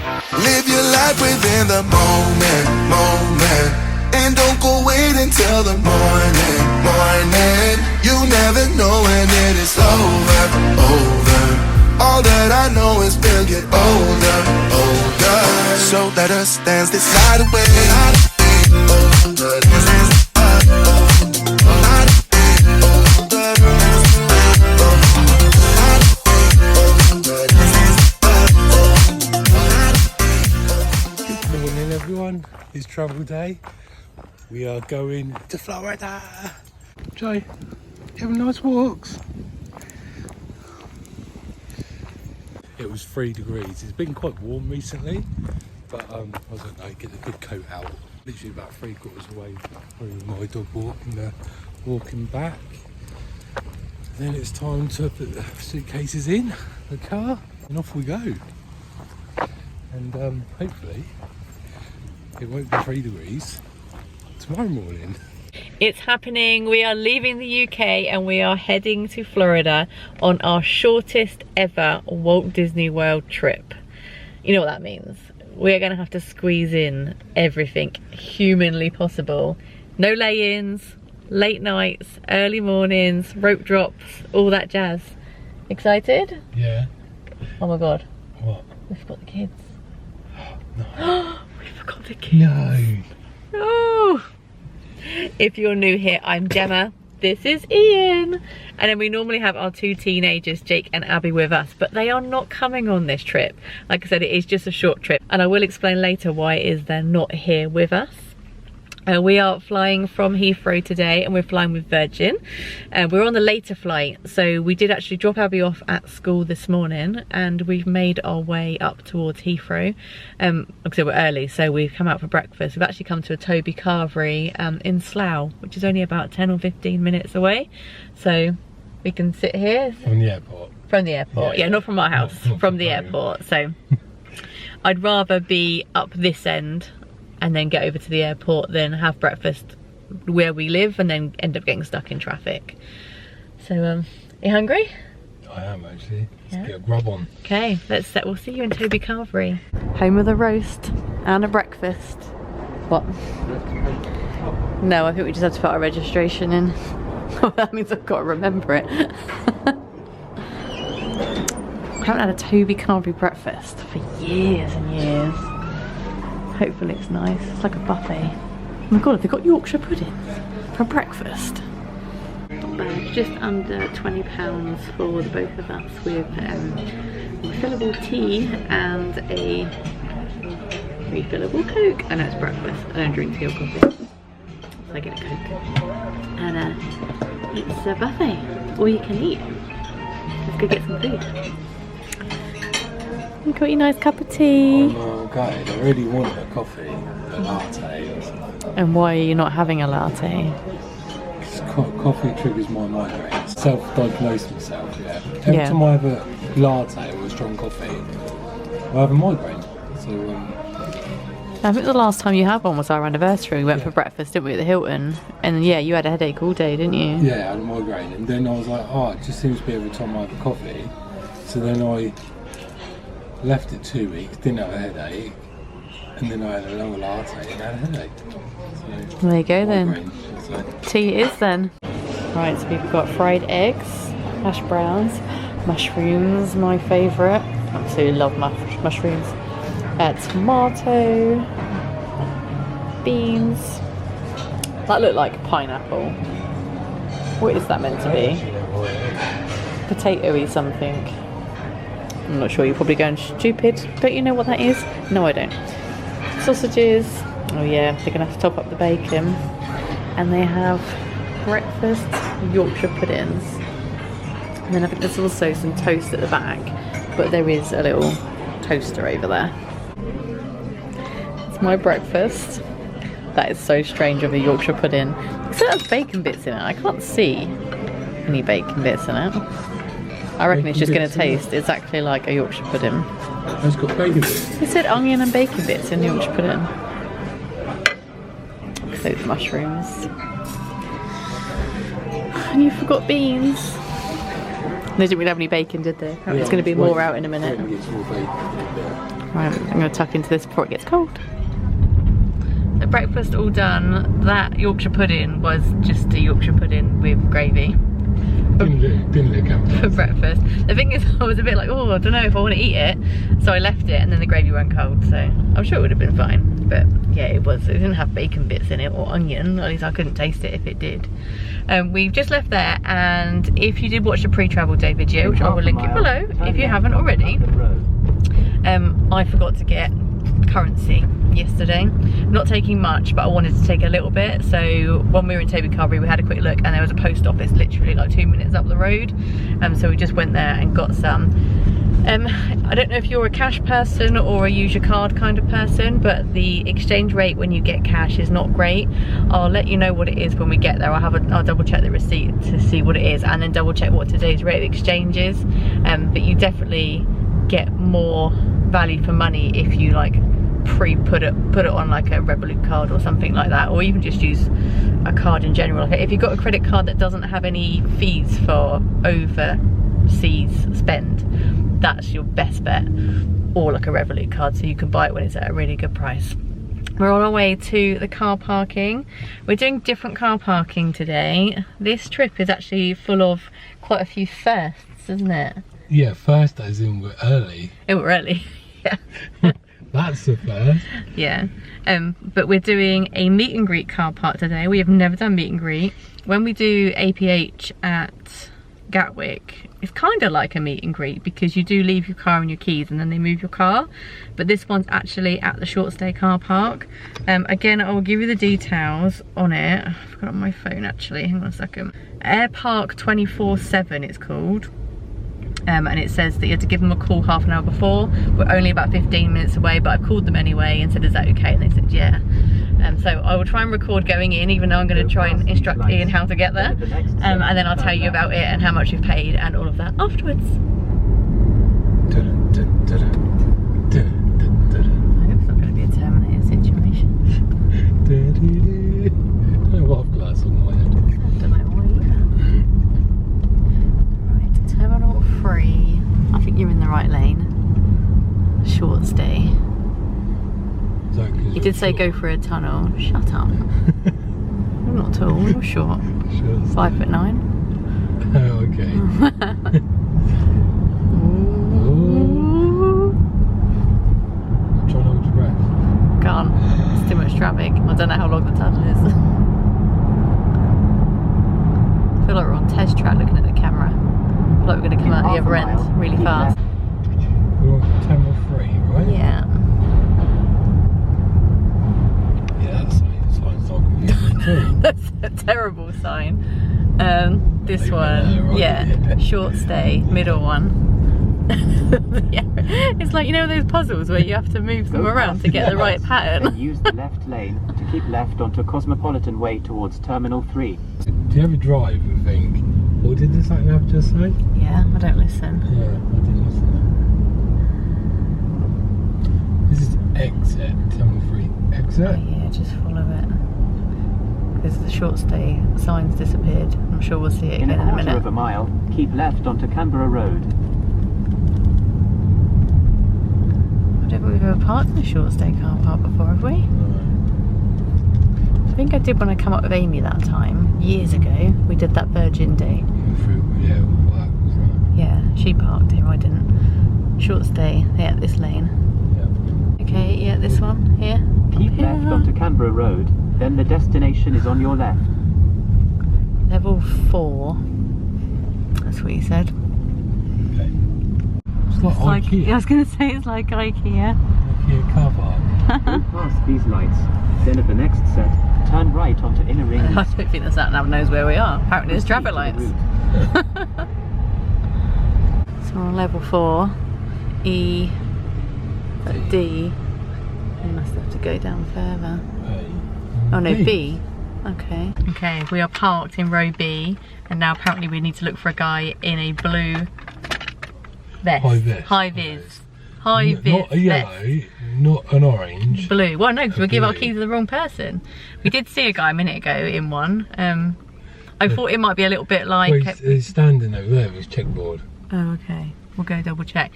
Live your life within the moment, moment. And don't go wait until the morning, morning. You never know when it is over, over. All that I know is we'll get older, older. So let us dance this night away. Good morning everyone, it's travel day. We are going to Florida. Jay, you having nice walks? It was 3 degrees. It's been quite warm recently, but I don't know, get a good coat out. Literally about 3/4 away from my dog walking back. Then it's time to put the suitcases in the car and off we go. And hopefully it won't be 3 degrees tomorrow morning. It's happening. We are leaving the UK and we are heading to Florida on our shortest ever Walt Disney World trip. You know what that means. We're going to have to squeeze in everything humanly possible. No lay-ins, late nights, early mornings, rope drops, all that jazz. Excited? Yeah. Oh my god. What? We forgot the kids. No. We forgot the kids. No. Oh. If you're new here, I'm Gemma, this is Ian, and then we normally have our 2 teenagers, Jake and Abby, with us, but they are not coming on this trip. Like I said, it is just a short trip, and I will explain later why it is they're not here with us. We are flying from Heathrow today and we're flying with Virgin. We're on the later flight, so we did actually drop Abby off at school this morning and we've made our way up towards Heathrow. Like I said, we're early, so we've come out for breakfast. We've actually come to a Toby Carvery in Slough, which is only about 10 or 15 minutes away. So we can sit here. From the airport? From the airport, yeah, not from our house, not from the airport. So I'd rather be up this end and then get over to the airport, then have breakfast where we live and then end up getting stuck in traffic. So, you hungry? I am actually. Let's get a grub on. Okay, we'll see you in Toby Carvery. Home of the roast and a breakfast. What? No, I think we just have to put our registration in. That means I've got to remember it. I haven't had a Toby Carvery breakfast for years and years. Hopefully it's nice. It's like a buffet. Oh my god, they've got Yorkshire puddings for breakfast. Not bad. Just under £20 for the both of us with refillable tea and a refillable Coke. I know it's breakfast. I don't drink tea or coffee. So I get a Coke. And it's a buffet. All you can eat. Let's go get some food. You got your nice cup of tea. Oh, okay. I really want a coffee, a latte or something like that. And why are you not having a latte? Coffee triggers my migraines. Self-diagnose myself, yeah. Every time I have a latte or a strong coffee, I have a migraine. So, I think the last time you had one was our anniversary. We went for breakfast, didn't we, at the Hilton? And yeah, you had a headache all day, didn't you? Yeah, I had a migraine. And then I was like, oh, it just seems to be every time I have a coffee. So then I left it 2 weeks, didn't have a headache, and then I had a longer latte and had a headache. So, there you go then. Migraine, Tea it is then. Right, so we've got fried eggs, hash browns, mushrooms, my favourite. Absolutely love mushrooms. Tomato, beans. That looked like pineapple. What is that meant to be? Potato-y something. I'm not sure, you're probably going stupid. Don't you know what that is? No, I don't. Sausages. Oh yeah, they're gonna have to top up the bacon. And they have breakfast Yorkshire puddings. And then I think there's also some toast at the back, but there is a little toaster over there. It's my breakfast. That is so strange of a Yorkshire pudding. It still has bacon bits in it. I can't see any bacon bits in it. I reckon it's just going to taste exactly like a Yorkshire pudding. It's got bacon bits. It said onion and bacon bits in Yorkshire pudding. Those mushrooms. And you forgot beans. They didn't really have any bacon, did they? Apparently it's going to be more out in a minute. Right, I'm going to tuck into this before it gets cold. The breakfast all done. That Yorkshire pudding was just a Yorkshire pudding with gravy. Didn't look up For breakfast. The thing is, I was a bit like, oh, I don't know if I want to eat it, so I left it, and then the gravy went cold, so I'm sure it would have been fine. But yeah, it didn't have bacon bits in it or onion, at least I couldn't taste it if it did. We've just left there, and if you did watch the pre-travel day video, which I will link it below if you haven't already, I forgot to get currency yesterday. Not taking much, but I wanted to take a little bit. So when we were in Toby Carberry, we had a quick look, and there was a post office literally like 2 minutes up the road. So we just went there and got some. I don't know if you're a cash person or a use your card kind of person, but the exchange rate when you get cash is not great. I'll let you know what it is when we get there. I'll double check the receipt to see what it is, and then double check what today's rate of exchange is. But you definitely get more value for money if you like put it on like a Revolut card or something like that, or even just use a card in general. If you've got a credit card that doesn't have any fees for overseas spend, that's your best bet, or like a Revolut card, so you can buy it when it's at a really good price. We're on our way to the car parking. We're doing different car parking today. This trip is actually full of quite a few firsts, isn't it? Yeah, first as in we're early. Oh, we're early. Yeah. That's the first. Yeah. But we're doing a meet and greet car park today. We have never done meet and greet. When we do APH at Gatwick, it's kind of like a meet and greet because you do leave your car and your keys and then they move your car. But this one's actually at the short stay car park. Again, I will give you the details on it. I've got it on my phone actually, hang on a second. Air Park 24/7 it's called. And it says that you have to give them a call half an hour before. We're only about 15 minutes away, but I've called them anyway and said, is that okay? And they said, yeah. So I will try and record going in, even though I'm going to try and instruct Ian how to get there. And then I'll tell you about it and how much you've paid and all of that afterwards. I hope it's not going to be a Terminator situation. I don't know what I've glass on my head. I don't know why either. Right, Terminal 3. I think you're in the right lane. Short stay. You did say go for a tunnel. Shut up. You're not tall, you're short. 5'9". Oh, okay. Ooh. I'm trying to hold your breath. Gone. It's too much traffic. I don't know how long the tunnel is. I feel like we're on test track looking at the camera. I feel like we're going to come out the other end really fast. We're on Terminal 3, right? Yeah. That's a terrible sign. This one, right? yeah, short stay, middle one. Yeah. It's like, you know those puzzles where you have to move them around to get the right pattern. And use the left lane to keep left onto Cosmopolitan Way towards Terminal 3. Do you ever drive and think, what did the sat nav just say? Yeah, I don't listen. Yeah, I didn't listen. This is exit, Terminal 3. Exit? Oh, yeah, just follow it. Because the short stay sign's disappeared. I'm sure we'll see it again in a minute. In a quarter of a mile, keep left onto Canberra Road. I don't think we've ever parked in a short stay car park before, have we? No. I think I did when I come up with Amy that time, years ago. We did that Virgin Day. Yeah, all black, wasn't Yeah, she parked here, I didn't. Short stay, yeah, this lane. it? Yeah. Okay, yeah, this one, here. Keep left onto Canberra Road, then the destination is on your left. Level 4. That's what you said. Okay. It's like IKEA. I was going to say it's like IKEA. IKEA car park. Go past these lights, then at the next set, turn right onto Inner Ring I East. don't think the sat nav knows where we are. Apparently there's traffic lights. So we're on level 4. E. But D. We must have to go down further. Oh no, B. Okay. Okay, we are parked in row B, and now apparently we need to look for a guy in a blue vest. High vis. High vis. Not a yellow, not an orange. Blue. Well, no, because we'll give our blue. keys to the wrong person. We did see a guy a minute ago in one. I thought it might be a little bit like... Well, he's standing over there with his checkboard. Oh, okay. We'll go double check.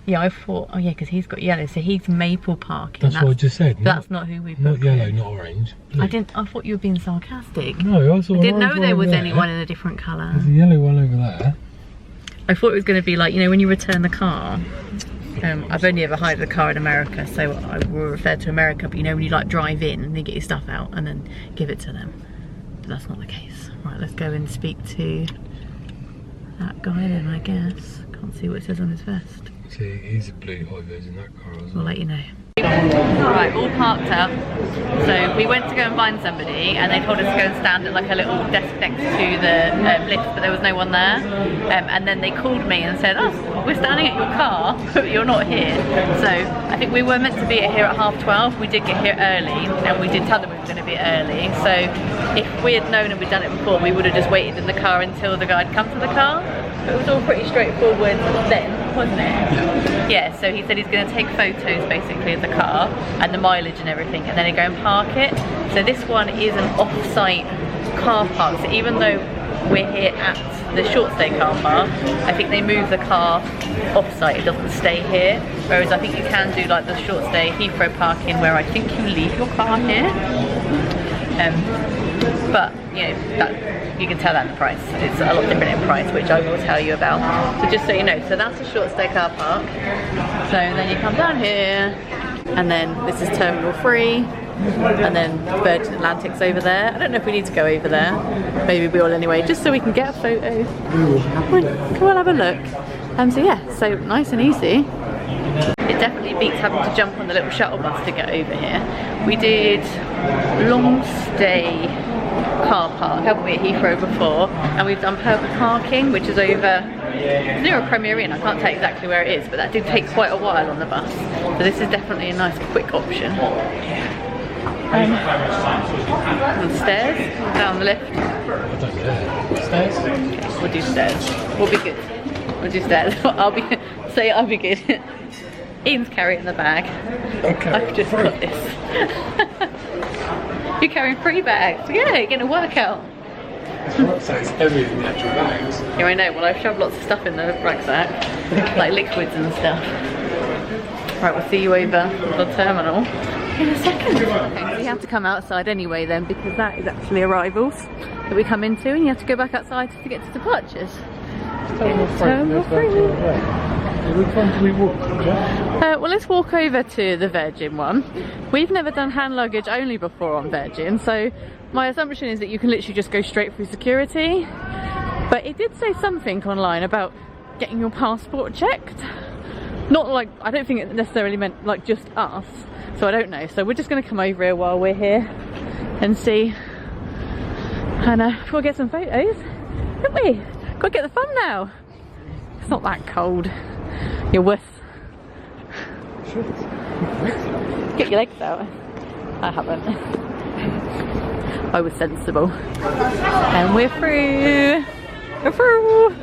Yeah, I thought, oh yeah, because he's got yellow, so he's maple parking. That's what I just said. That's not who we've Not booked yellow, in. not orange. Blue. I thought you were being sarcastic. No, I saw I didn't know there was there. anyone in a different colour. There's a yellow one over there. I thought it was going to be like, you know, when you return the car. I've only ever hired a car in America, so I will refer to America, but you know when you like drive in and then get your stuff out and then give it to them. But that's not the case. Right, let's go and speak to that guy then, I guess. Can't see what it says on his vest. See, he's a blue high vis in that car as well. We'll let you know. Right, all parked up. So we went to go and find somebody and they told us to go and stand at like a little desk next to the lift, but there was no one there. And then they called me and said, oh, we're standing at your car, but you're not here. So I think we were meant to be here at 12:30. We did get here early and we did tell them we were going to be early. So if we had known and we'd done it before, we would have just waited in the car until the guy had come to the car. But it was all pretty straightforward then, wasn't it? Yeah, so he said he's going to take photos basically of the car and the mileage and everything, and then he'd go and park it. So this one is an off-site car park, so even though we're here at the short stay car park, I think they move the car off-site, it doesn't stay here. Whereas I think you can do like the short stay Heathrow parking where I think you leave your car here. But you know, that, you can tell that in the price. It's a lot different in price, which I will tell you about. So just so you know, so that's a short stay car park. So then you come down here, and then this is Terminal 3, and then Virgin Atlantic's over there. I don't know if we need to go over there. Maybe we will anyway, just so we can get a photo. We'll have a look. So yeah, so nice and easy. It definitely beats having to jump on the little shuttle bus to get over here. We did long stay car park, haven't we, at Heathrow before, and we've done purple parking, which is over near a Premier Inn. I can't tell exactly where it is, but that did take quite a while on the bus. So this is definitely a nice quick option. The stairs, down the lift. I don't care. Stairs? Okay, we'll do stairs. We'll be good. We'll do stairs. I'll be good. Ian's carrying the bag. Okay. I've just got this. You're carrying 3 bags. Yeah, you're getting a workout. So it's heavier than the actual bags. Yeah, I know. Well, I've shoved lots of stuff in the rucksack, like liquids and stuff. Right, we'll see you over the terminal in a second. Okay, so you have to come outside anyway then, because that is actually arrivals that we come into, and you have to go back outside to get to departures. Terminal 3. Which one do we walk to, Jack? Well, let's walk over to the Virgin one. We've never done hand luggage only before on Virgin, so my assumption is that you can literally just go straight through security. But it did say something online about getting your passport checked. Not like, I don't think it necessarily meant like just us, so I don't know. So we're just going to come over here while we're here and see. And we'll get some photos, won't we? Gotta get the fun now. It's not that cold. You're worse. Get your legs out. I haven't. I was sensible. And we're through. We're through.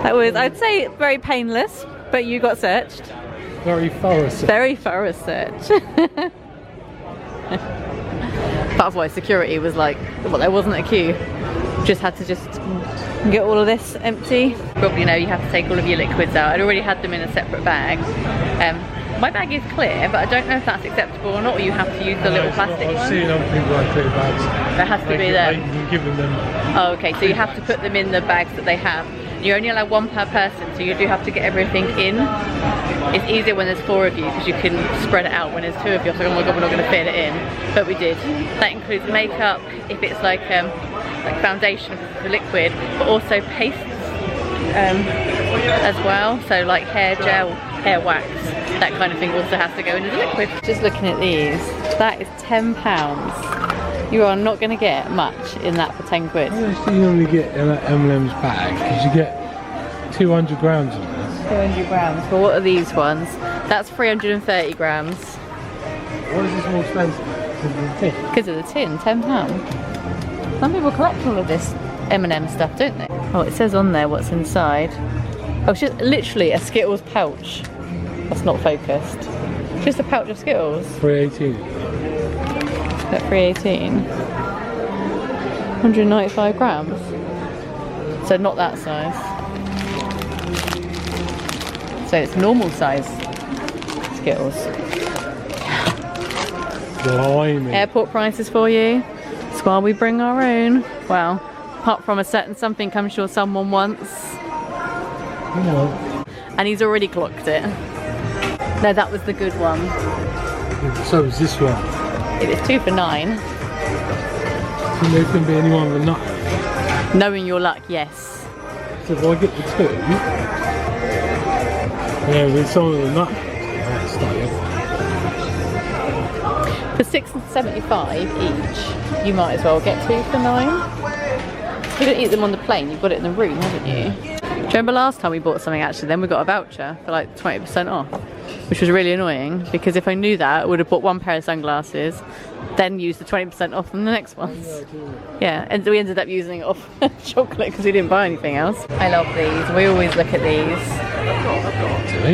That was, I'd say, very painless, but you got searched. Very thorough search. Very thorough search. But otherwise security was like, well, there wasn't a queue. Just had to get all of this empty. Probably know you have to take all of your liquids out. I'd already had them in a separate bag. My bag is clear, but I don't know if that's acceptable or not, or you have to use the little plastic one. I've seen other people have clear bags. There has to be there. You can give them. Oh, okay, so you have to put them in the bags that they have. You only allow 1 per person, so you do have to get everything in. It's easier when there's 4 of you because you can spread it out. When there's 2 of you, it's like, oh my god, we're not going to fit it in. But we did. That includes makeup, if it's like foundation, if it's a liquid, but also pastes as well. So like hair gel, hair wax, that kind of thing also has to go into the liquid. Just looking at these, that is £10. You are not going to get much in that for 10 quid. How much do you normally get in that M&M's bag? Because you get 200 grams in there. 200 grams. Well, what are these ones? That's 330 grams. Why is this more expensive? Because of the tin? Because of the tin, £10. Some people collect all of this M&M stuff, don't they? Oh, it says on there what's inside. Oh, it's just literally a Skittles pouch. That's not focused. Just a pouch of Skittles. 318. At 318. 195 grams. So not that size. So it's normal size Skittles. Blimey. Airport prices for you. That's why we bring our own. Well, apart from a certain something I'm sure someone wants. Yeah. And he's already clocked it. No, that was the good one. So is this one. It was 2 for £9. So there can be anyone with a nut. Knowing your luck, yes. So if I get the 2, yeah, with some of the nut. For £6.75 each, you might as well get 2 for £9. You don't eat them on the plane, you've got it in the room, haven't you? Do you remember last time we bought something actually, then we got a voucher for like 20% off, which was really annoying because if I knew that, I would have bought one pair of sunglasses, then used the 20% off on the next ones. Yeah, and we ended up using it off chocolate because we didn't buy anything else. I love these, we always look at these.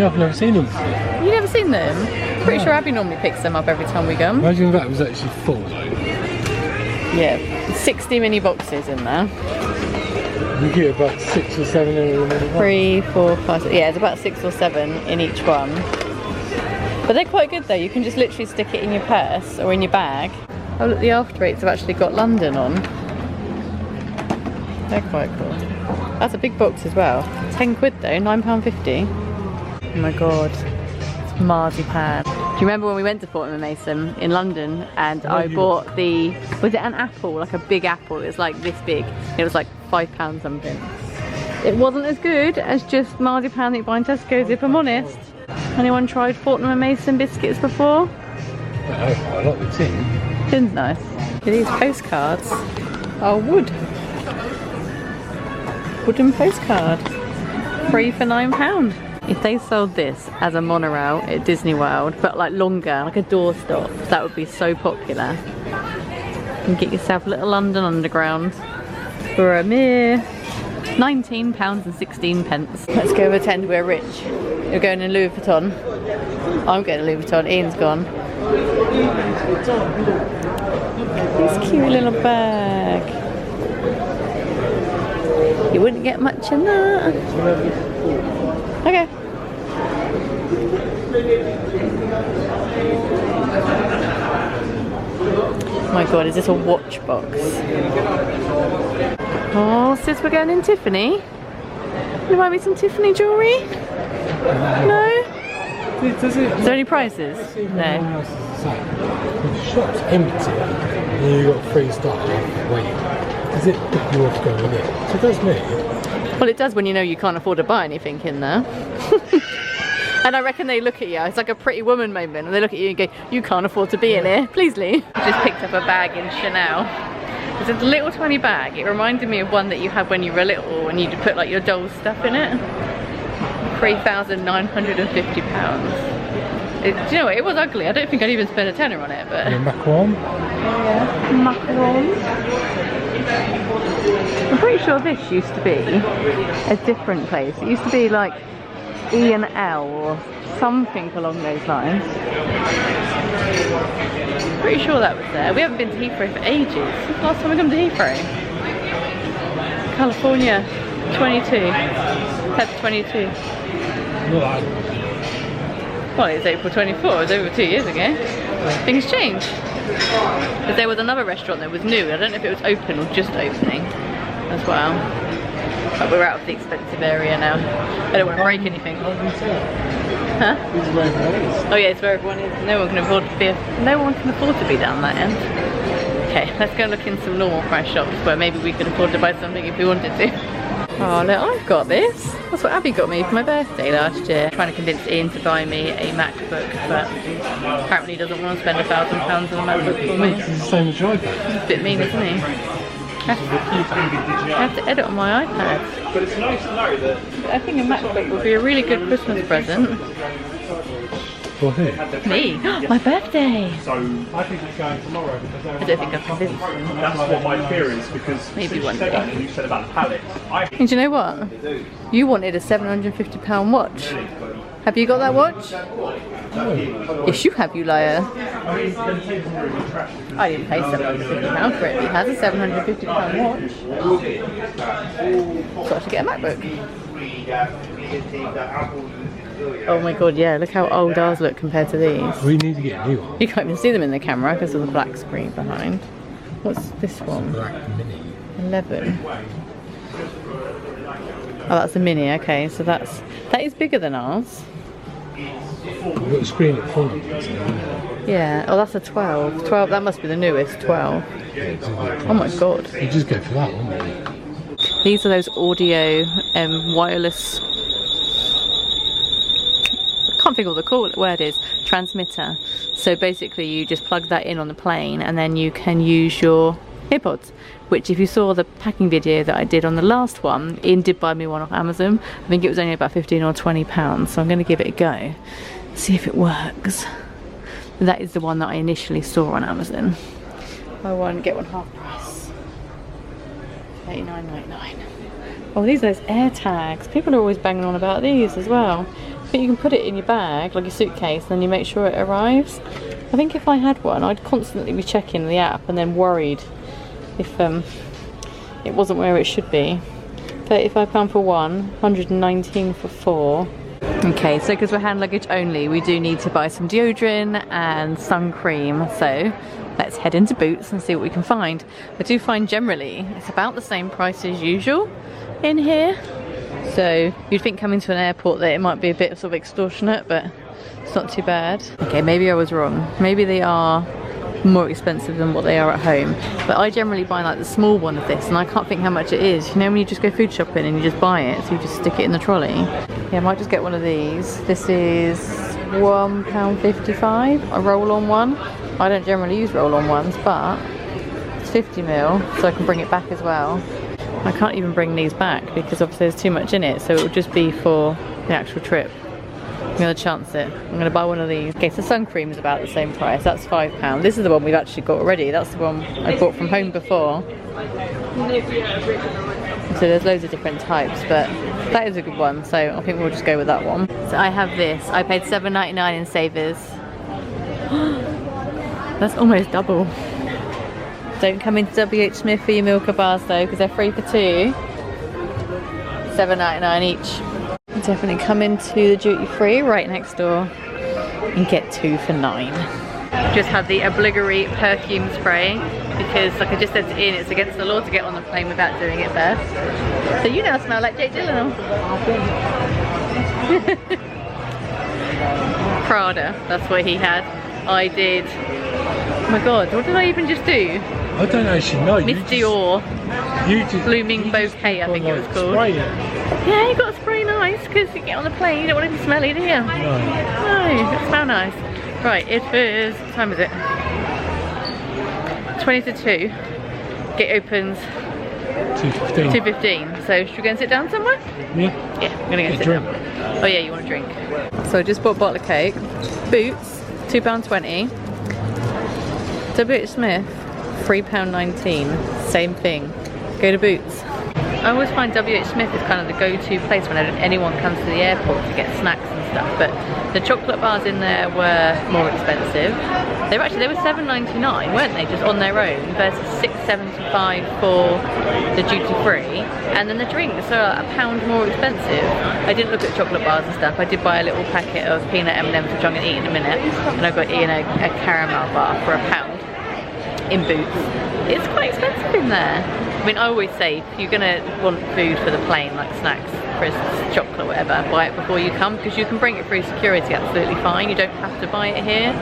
I've never seen them before. You never seen them? Pretty sure Abby normally picks them up every time we go. Imagine that was actually full though. Yeah, 60 mini boxes in there. You get about 6 or 7 in them. 3, 4, 5, 6. Yeah, it's about 6 or 7 in each one. But they're quite good though. You can just literally stick it in your purse or in your bag. Oh look, the after eights have actually got London on. They're quite cool. That's a big box as well. 10 quid though, £9.50. Oh my god, it's marzipan. Do you remember when we went to Fortnum & Mason in London and I bought the, was it an apple, like a big apple? It was like this big. It was like £5 something. It wasn't as good as just marzipan that you buy in Tesco's if I'm honest. Anyone tried Fortnum & Mason biscuits before? I like the tin. Tin's nice. These postcards are wood. Wooden postcard. 3 for £9. If they sold this as a monorail at Disney World, but like longer, like a doorstop, that would be so popular. You can get yourself a little London Underground for a mere £19.16. Let's go pretend we're rich. You're going in Louis Vuitton. I'm going to Louis Vuitton. Ian's gone. This cute little bag. You wouldn't get much in that. Okay. Oh my god, is this a watch box? Oh, sis, we're going in Tiffany. You buy me some Tiffany jewellery? No? Does it? Is there any prices? No. The shop's empty and you got free stuff. Wait, does it put you off going in? So it does me. Well, it does when you know you can't afford to buy anything in there. And I reckon they look at you, it's like a Pretty Woman moment, and they look at you and go, you can't afford to be in here, please leave. I just picked up a bag in Chanel. It's a little tiny bag. It reminded me of one that you had when you were little and you'd put like your doll's stuff in it. £3,950. Do you know what, it was ugly. I don't think I'd even spend a tenner on it, but... Macaron? Yeah, macarons. I'm pretty sure this used to be a different place. It used to be like E&L or something along those lines. Pretty sure that was there. We haven't been to Heathrow for ages. Since the last time we come to Heathrow? California, 22. Feb 22. Well, it's April 24, it was over 2 years ago. Things change. But there was another restaurant that was new. I don't know if it was open or just opening as well. But we're out of the expensive area now. I don't want to break anything. Huh? Oh yeah, it's where everyone is. No one can afford to be down that end. Okay, let's go look in some normal price shops where maybe we could afford to buy something if we wanted to. Oh look, I've got this. That's what Abby got me for my birthday last year. Trying to convince Ian to buy me a MacBook, but apparently he doesn't want to spend £1,000 on a MacBook for me. It's the same as your iPad. He's a bit mean, isn't he? I have to edit on my iPad. But it's nice to know that... I think a MacBook would be a really good Christmas present. For who? Me? My birthday! So I think it's going tomorrow because I don't think I've convinced him. that's what my fear is, because Maybe since one you said day. that and you said about the pallets, I And do you know what? You wanted a £750 watch. Have you got that watch? Yes, you have, you liar. I didn't pay £750 for it. He has a £750 watch. So I should get a MacBook. Oh my god, yeah, look how old ours look compared to these. We need to get a new one. You can't even see them in the camera because of the black screen behind. What's this one? Black Mini. 11. Oh, that's a mini, okay, so that is bigger than ours. We've got a screen at front. Yeah, oh, that's a 12. 12, that must be the newest, 12. Oh my god. You just go for that, wouldn't you? These are those audio wireless, I can't think of what the word is, transmitter. So basically you just plug that in on the plane and then you can use your earpods, which if you saw the packing video that I did on the last one, Ian did buy me one off Amazon. I think it was only about 15 or 20 pounds, so I'm going to give it a go, see if it works. That is the one that I initially saw on Amazon. Buy one, get one half price. $89.99. Oh, these are those air tags. People are always banging on about these as well. But you can put it in your bag, like your suitcase, and then you make sure it arrives. I think if I had one, I'd constantly be checking the app and then worried if it wasn't where it should be. £35 for one, £119 for four. Okay, so because we're hand luggage only, we do need to buy some deodorant and sun cream. So let's head into Boots and see what we can find. I do find generally it's about the same price as usual in here. So you'd think coming to an airport that it might be a bit sort of extortionate, but it's not too bad. Okay, maybe I was wrong. Maybe they are more expensive than what they are at home. But I generally buy like the small one of this and I can't think how much it is. You know when you just go food shopping and you just buy it, so you just stick it in the trolley. Yeah, I might just get one of these. This is £1.55, a roll-on one. I don't generally use roll-on ones, but it's 50ml, so I can bring it back as well. I can't even bring these back because obviously there's too much in it, so it will just be for the actual trip. I'm going to chance it. I'm going to buy one of these. Okay, so sun cream is about the same price. That's £5. This is the one we've actually got already. That's the one I bought from home before. So there's loads of different types, but that is a good one. So I think we'll just go with that one. So I have this. I paid £7.99 in Savers. That's almost double. Don't come into WH Smith for your Milka bars though, because they're free for two. £7.99 each. Definitely come into the duty free right next door and get 2 for £9. Just had the obligatory perfume spray because, like I just said to Ian, it's against the law to get on the plane without doing it first. So you now smell like Jake Gyllenhaal. Prada, that's what he had. I did. Oh my god, what did I even just do? I don't actually know. Miss Dior. Blooming Bouquet, I think it was called. Spray it. Yeah, you got to spray nice because you get on the plane, you don't want to be smelly, do you? No. No, it smells nice. Right, it is, what time is it? 20 to 2. Gate opens 2:15. 2:15. So should we go and sit down somewhere? Yeah. Yeah, I'm gonna go and sit drink. down. Oh yeah, you want a drink? So I just bought a bottle of cake. Boots, £2.20. WH Smith, £3.19. Same thing. Go to Boots. I always find WH Smith is kind of the go-to place when anyone comes to the airport to get snacks and stuff, but the chocolate bars in there were more expensive. They were £7.99, weren't they, just on their own, versus £6.75 for the duty-free, and then the drinks are £1 more expensive. I didn't look at chocolate bars and stuff. I did buy a little packet of peanut M&Ms, which I'm going to eat in a minute, and I got Ian a caramel bar for £1 in Boots. It's quite expensive in there. I mean, I always say if you're gonna want food for the plane, like snacks, crisps, chocolate, whatever, buy it before you come, because you can bring it through security absolutely fine. You don't have to buy it here,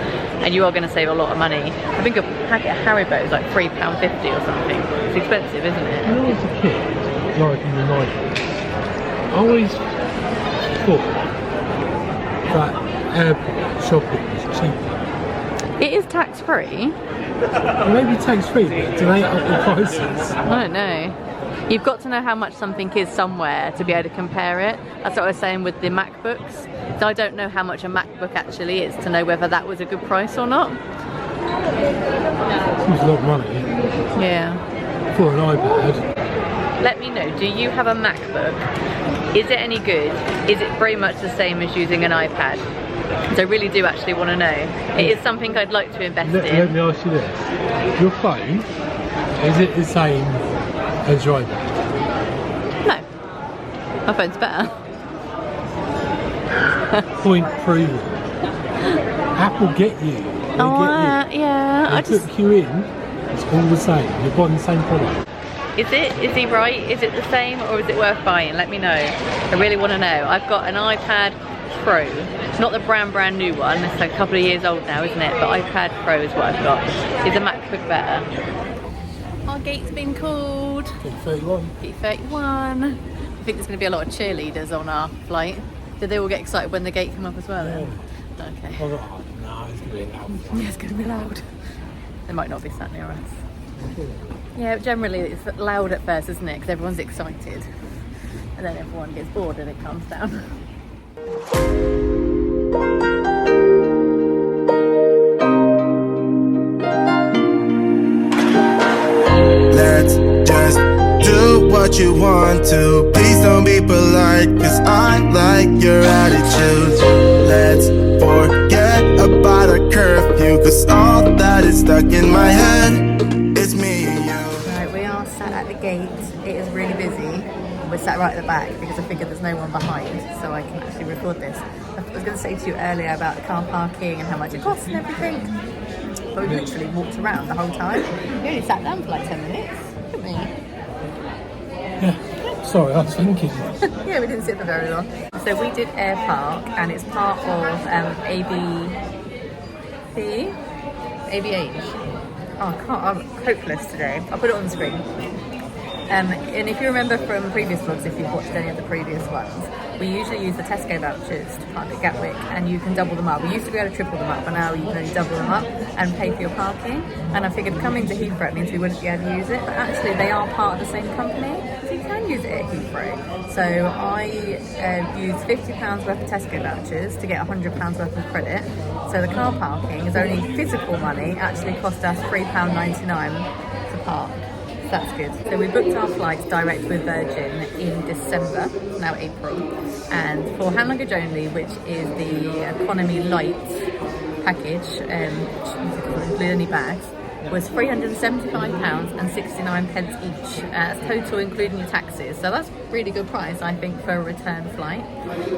and you are going to save a lot of money. I think a packet of Haribo is like £3.50 or something. It's expensive, isn't it? When I was a kid, like in the 90s, I always thought that airport shopping was cheaper. It is tax-free. Maybe tax-free, but do they up the prices? I don't know. You've got to know how much something is somewhere to be able to compare it. That's what I was saying with the MacBooks. So I don't know how much a MacBook actually is to know whether that was a good price or not. Seems a lot of money. Yeah. For an iPad. let me know, do you have a MacBook? Is it any good? Is it very much the same as using an iPad? So I really do actually want to know. It is something I'd like to invest in. Let me ask you this. Your phone, is it the same as your iPad? No. My phone's better. Point proven. Apple get you. They get you. Yeah. They took you in, it's all the same. You're buying the same product. Is he right? Is it the same, or is it worth buying? Let me know. I really want to know. I've got an iPad Pro. It's not the brand new one. It's like a couple of years old now, isn't it? But iPad Pro is what I've got. Is a MacBook better? Our gate's been called. Gate 31. Gate 31. I think there's going to be a lot of cheerleaders on our flight. Did they all get excited when the gate came up as well then? Yeah. Okay. I was like, oh, no, it's going to be loud. Yeah, it's going to be loud. They might not be sat near us. Yeah, generally it's loud at first, isn't it? Because everyone's excited. And then everyone gets bored and it calms down. Let's just do what you want to. Please don't be polite, cause I like your attitude. Let's forget about a curfew, cause all that is stuck in my head is me and you. Right, we are sat at the gate. It is really busy. We're sat right at the back because I figured there's no one behind, so I can actually record this. I was going to say to you earlier about the car parking and how much it costs and everything, but we literally walked around the whole time. We only sat down for like 10 minutes, didn't we? Yeah. Sorry, I was thinking. Yeah, we didn't sit for very long. So we did Air Park, and it's part of ABH. Oh, I can't. I'm hopeless today. I'll put it on the screen. And if you remember from previous vlogs, if you've watched any of the previous ones, we usually use the Tesco vouchers to park at Gatwick, and you can double them up. We used to be able to triple them up, but now you can only double them up and pay for your parking. And I figured coming to Heathrow means we wouldn't be able to use it, but actually they are part of the same company, so you can use it at Heathrow. So I used £50 worth of Tesco vouchers to get £100 worth of credit. So the car parking is only physical money, actually cost us £3.99 to park. That's good. So we booked our flights direct with Virgin in December, now April, and for hand luggage only, which is the economy light package, which doesn't include any bags, was £375 and 69 pence each. That's total including your taxes. So that's a really good price, I think, for a return flight.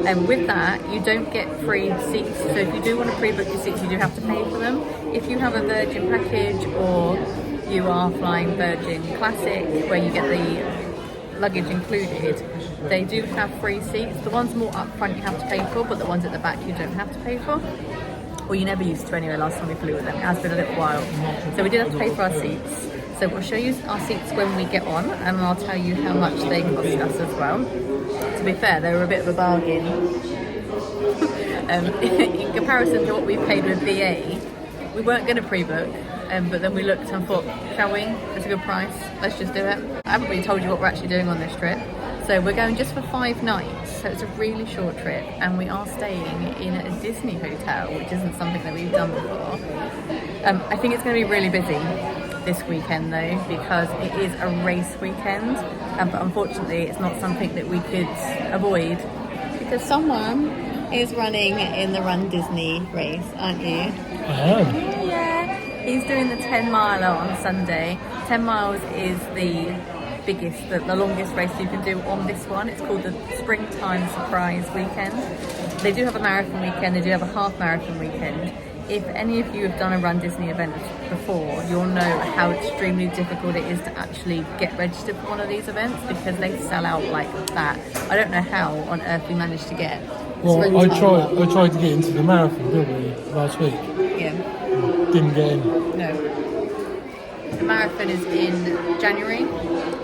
And with that, you don't get free seats. So if you do want to pre-book your seats, you do have to pay for them. If you have a Virgin package, or you are flying Virgin Classic, where you get the luggage included, they do have free seats. The ones more up front you have to pay for, but the ones at the back you don't have to pay for. Well, you never used to anyway last time we flew with them. It has been a little while. So we did have to pay for our seats. So we'll show you our seats when we get on, and I'll tell you how much they cost us as well. To be fair, they were a bit of a bargain. In comparison to what we paid with BA, we weren't going to pre-book. But then we looked and thought, shall we? It's a good price. Let's just do it. I haven't really told you what we're actually doing on this trip. So we're going just for 5 nights. So it's a really short trip, and we are staying in a Disney hotel, which isn't something that we've done before. I think it's going to be really busy this weekend though, because it is a race weekend. But unfortunately, it's not something that we could avoid, because someone is running in the Run Disney race, aren't you? I am. Yeah. He's doing the 10 miler on Sunday. 10 miles is the biggest, the longest race you can do on this one. It's called the Springtime Surprise Weekend. They do have a marathon weekend, they do have a half marathon weekend. If any of you have done a Run Disney event before, you'll know how extremely difficult it is to actually get registered for one of these events, because they sell out like that. I don't know how on earth we managed to get. Well, I tried to get into the marathon, didn't we, last week? Yeah. Didn't get in. No. The marathon is in January,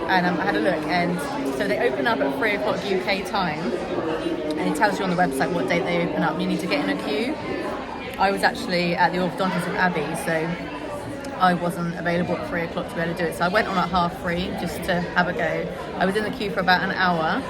and I had a look, and so they open up at 3 o'clock UK time, and it tells you on the website what date they open up. You need to get in a queue. I was actually at the orthodontist with Abby, so I wasn't available at 3 o'clock to be able to do it. So I went on at 3:30 just to have a go. I was in the queue for about an hour,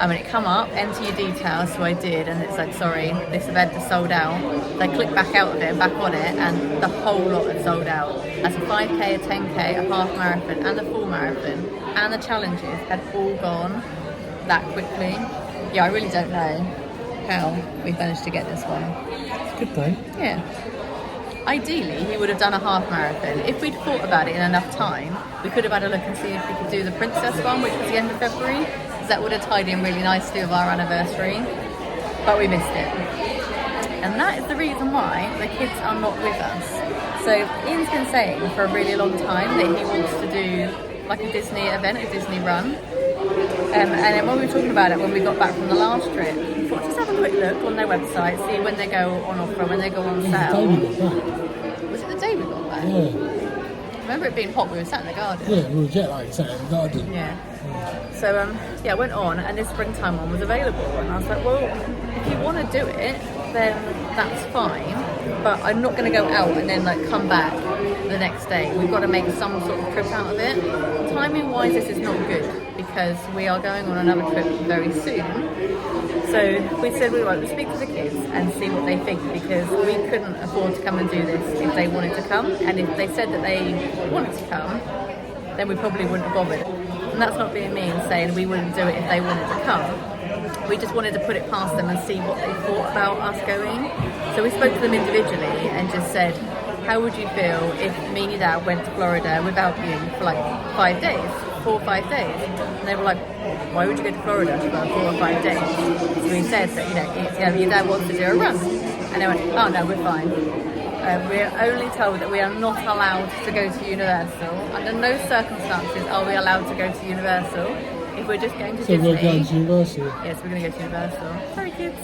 I mean, it come up, enter your details, so I did, and it said, sorry, this event is sold out. So I clicked back out of it and back on it, and the whole lot had sold out. That's a 5k, a 10k, a half marathon, and a full marathon, and the challenges had all gone that quickly. Yeah, I really don't know how we managed to get this one. It's a good day. Yeah. Ideally, he would have done a half marathon. If we'd thought about it in enough time, we could have had a look and see if we could do the Princess one, which was the end of February, because that would have tied in really nicely with our anniversary. But we missed it. And that is the reason why the kids are not with us. So Ian's been saying for a really long time that he wants to do like a Disney event, a Disney run. And then when we were talking about it, when we got back from the last trip, we thought, just have a quick look on their website, see when they go on offer, when they go on sale. Was it the day we got back? Yeah. I remember it being hot, we were sat in the garden. Yeah, we were jet lagged, sat in the garden. Yeah. So, yeah, I went on, and this springtime one was available. And I was like, well, if you want to do it, then that's fine. But I'm not going to go out and then, like, come back the next day. We've got to make some sort of trip out of it. Timing-wise, this is not good, because we are going on another trip very soon. So we said we would speak to the kids and see what they think, because we couldn't afford to come and do this if they wanted to come. And if they said that they wanted to come, then we probably wouldn't have bothered. And that's not being mean, saying we wouldn't do it if they wanted to come. We just wanted to put it past them and see what they thought about us going. So we spoke to them individually and just said, how would you feel if me and your dad went to Florida without you for like 5 days, 4 or 5 days? And they were like, why would you go to Florida for 4 or 5 days? So we said that, your dad wants to do a run. And they went, oh no, we're fine. We're only told that we are not allowed to go to Universal. Under no circumstances are we allowed to go to Universal. If we're just going to Disney. So we're going to Universal? Yes, we're going to go to Universal. Sorry, kids.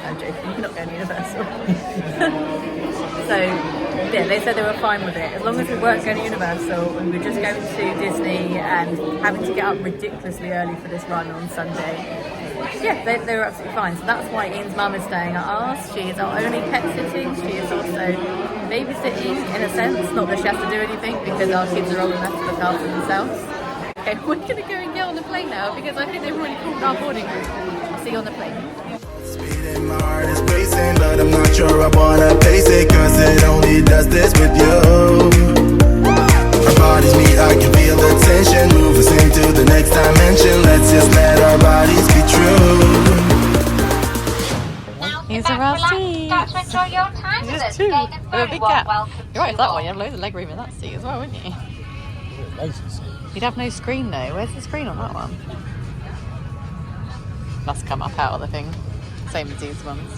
I'm joking, you're not going to Universal. So, yeah, they said they were fine with it. As long as we weren't going to Universal and we were just going to Disney and having to get up ridiculously early for this run on Sunday. Yeah, they were absolutely fine. So that's why Ian's mum is staying at ours. She is our only pet sitting. She is also babysitting in a sense. Not that she has to do anything because our kids are old enough to look after themselves. Okay, we're going to go and get on the plane now because I think they've already called our boarding group. I'll see you on the plane. Speeding, my heart is racing, but I'm not sure I wanna pace it, cause it only does this with you. Our bodies meet, I can feel the tension, move us into the next dimension. Let's just let our bodies be true. Here's a rough seat. Start to enjoy your time with us. Two. Again, a With a very big warm gap. welcome You're right, to that all. one. You have loads of leg room in that seat as well, wouldn't you? Lazy seat. You'd have no screen though. Where's the screen on that one? Must come up out of the thing. Same as these ones.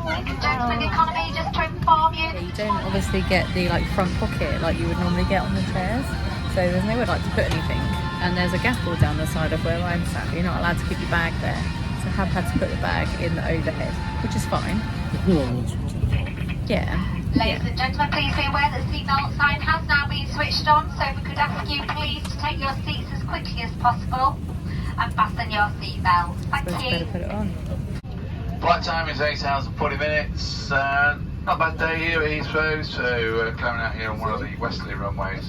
Ladies and gentlemen, the economy just to inform you. You don't obviously get the like front pocket like you would normally get on the chairs. So there's nowhere like to put anything. And there's a gap all down the side of where I'm sat. You're not allowed to keep your bag there. So I have had to put the bag in the overhead, which is fine. Yeah. Ladies and gentlemen, please be aware that the seatbelt sign has now been switched on, so we could ask you please to take your seats as quickly as possible and fasten your seatbelt. Thank So it's better you. put it on. Flight time is 8 hours and 40 minutes. Not a bad day here at Heathrow, so coming out here on one of the westerly runways.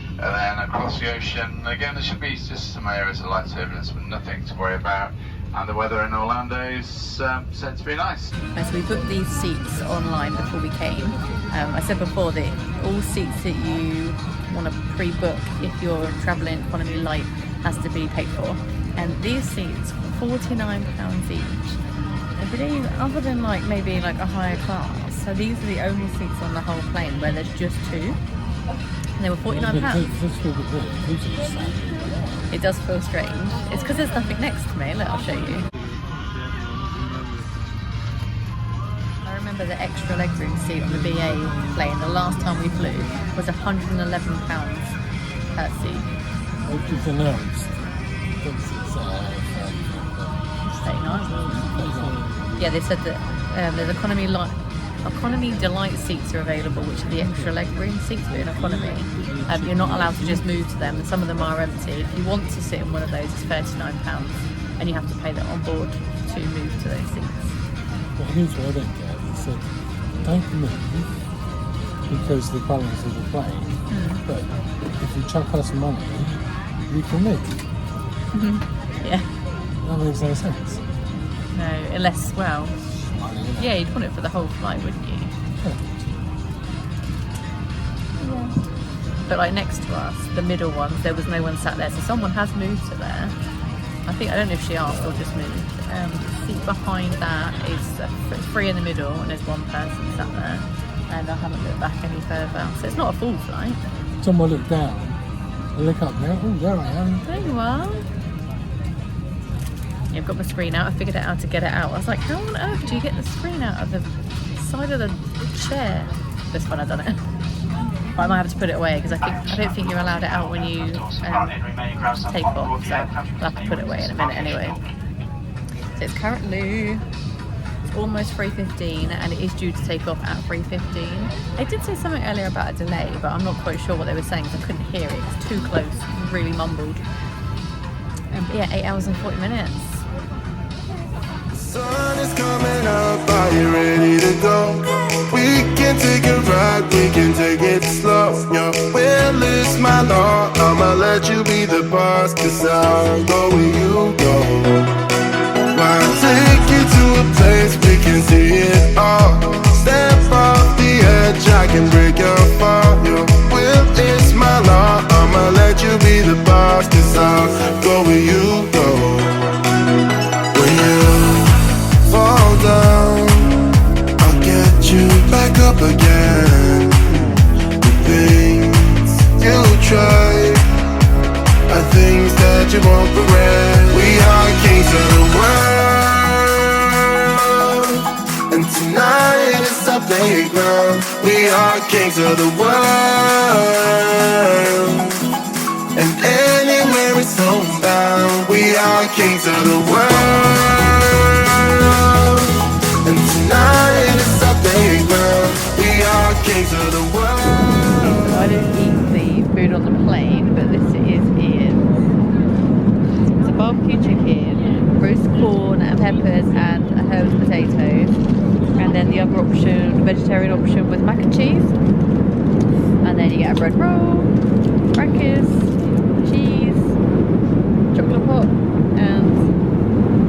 And then across the ocean, again there should be just some areas of light turbulence, but nothing to worry about. And the weather in Orlando is said to be nice. So we booked these seats online before we came. I said before that all seats that you want to pre-book if you're travelling economy light has to be paid for. And these seats, £49 each. I believe other than like maybe like a higher class, so these are the only seats on the whole plane where there's just two. And they were £49. It does feel strange. It's because there's nothing next to me. Look, I'll show you. I remember the extra legroom seat on the BA plane the last time we flew was £111 per seat. They've just announced. Yeah, they said that there's economy delight seats are available, which are the extra legroom seats, but in economy. You're not allowed to just move to them, and some of them are empty. If you want to sit in one of those, it's £39, and you have to pay that on board to move to those seats. Well, here's what I don't get. He said, don't move because of the balance of the plane. But if you chuck us money, You from me? Yeah. That makes no sense. No, unless, well, yeah, you'd want it for the whole flight, wouldn't you? Yeah. But like next to us, the middle ones, there was no one sat there, so someone has moved to there. I don't know if she asked or just moved. The seat behind that is free in the middle, and there's one person sat there, and I haven't looked back any further, so it's not a full flight. Someone look down, I look up now, oh there I am. There you are. Yeah, I've got my screen out, I figured out how to get it out. I was like, how on earth do you get the screen out of the side of the chair? This one I've done it. But I might have to put it away because I don't think you're allowed it out when you take off, so I'll have to put it away in a minute anyway. So it's currently almost 3:15 and it is due to take off at 3:15. They did say something earlier about a delay, but I'm not quite sure what they were saying because I couldn't hear it. It's too close, really mumbled. But yeah, 8 hours and 40 minutes. Sun is coming up, are you ready to go? We can take a ride, we can take it slow. Your will is my law, I'ma let you be the boss, 'cause I'll go where you go. I'll take you to a place we can see it all. Step off the edge, I can break your fall. Your will is my law, I'ma let you be the boss, 'cause I'll go where you go. When you fall down, I'll get you back up again. The things you try are things that you won't regret. We are kings of the world, and tonight is our playground. We are kings of the world, and anywhere is homebound. We are kings of the world, and tonight is our playground. We are kings of the world. I didn't eat the food on the plane, but this is Ian's. It's a barbecue chicken, roast corn and peppers and herbs potatoes. And then the other option, vegetarian option, was mac and cheese. And then you get a bread roll, crackers, cheese, chocolate pot, and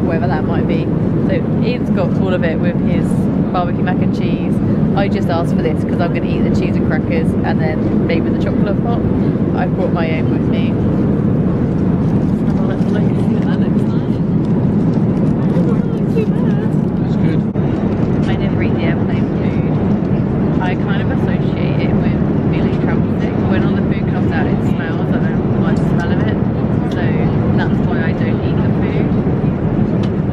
whatever that might be. So Ian's got all of it with his barbecue mac and cheese. I just asked for this because I'm going to eat the cheese and crackers and then maybe the chocolate pot. I brought my own with me. Let's have a little look and see what that looks like. Not too bad. That's good. I never eat the airplane food. I kind of associate it with feeling travel sick. When all the food comes out, it smells. I don't like the smell of it. So that's why I don't eat the food.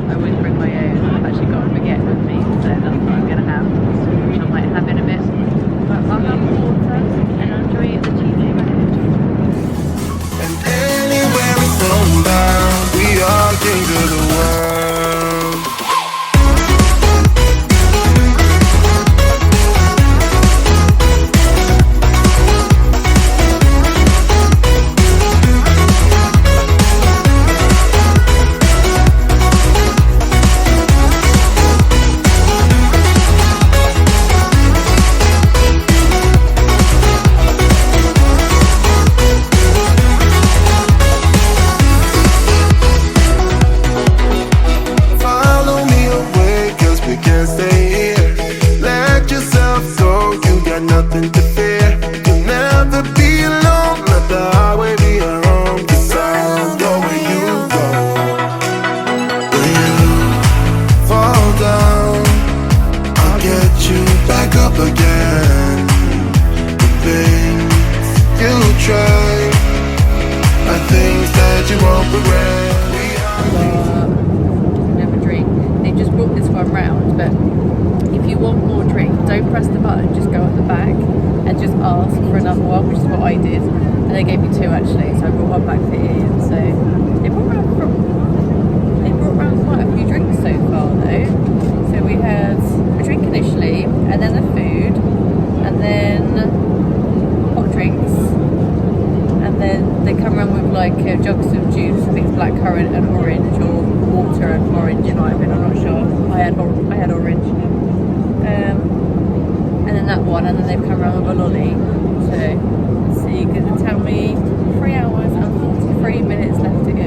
I always bring my own. I've actually got a baguette with me, so that's what I'm going to have, which I might have in a bit. But I'll have water and enjoy the cheesy bread. And anywhere is homebound. We are kings of the world. Never drink. They just brought this one round, but if you want more drink, don't press the button, just go at the back and just ask for another one, which is what I did. And they gave me two actually, so I brought one back for Ian. So they brought round quite a few drinks so far though. So we had a drink initially, and then the food, and then hot drinks. And then they come around with like jugs of juice, I think it's blackcurrant and orange, or water and orange, I'm not sure. I had orange. And then that one, and then they've come around with a lolly. So let's see, because it tell me 3 hours and 3 minutes left to go.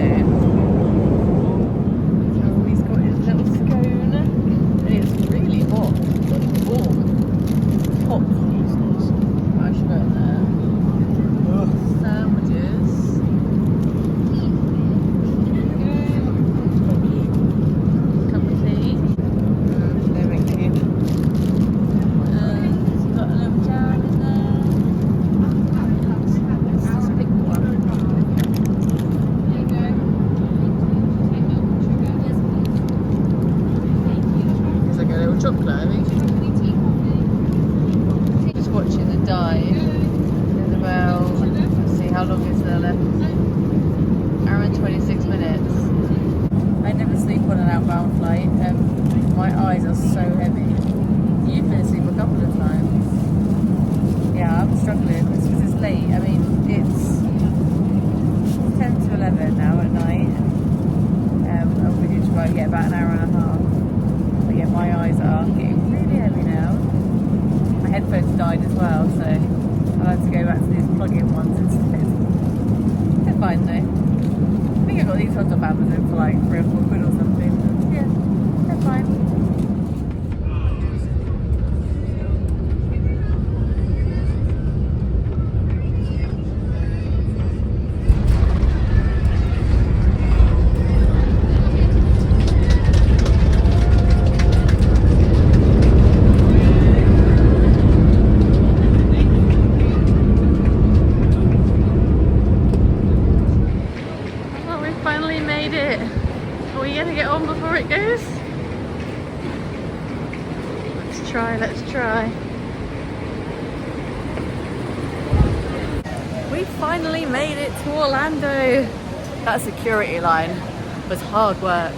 So he's got his little scone. And it's really hot. It's warm. Hot. I should go in there. Sandwiches. Cup of tea. No thank you. It's got a little jam in there. Let's just pick one. There you go. It's like a little chocolate, I think. Just watching the dive. There's about, let's see, how long is there left? Hour and 26 minutes. I never sleep on an outbound flight. My eyes are so heavy. You've been asleep a couple of times. Yeah, I'm struggling. It's because it's late. I mean, it's 10 to 11 now at night. And we did about, about an hour and a half. But yeah, my eyes are getting really heavy now. My headphones died as well, so I'll have to go back to these plug-in ones instead. They're fine though. I think I got these ones off Amazon for like 3 or 4 quid or something. Yeah, they're fine. Finally made it. Are we gonna get on before it goes? Let's try, let's try. We finally made it to Orlando. That security line was hard work.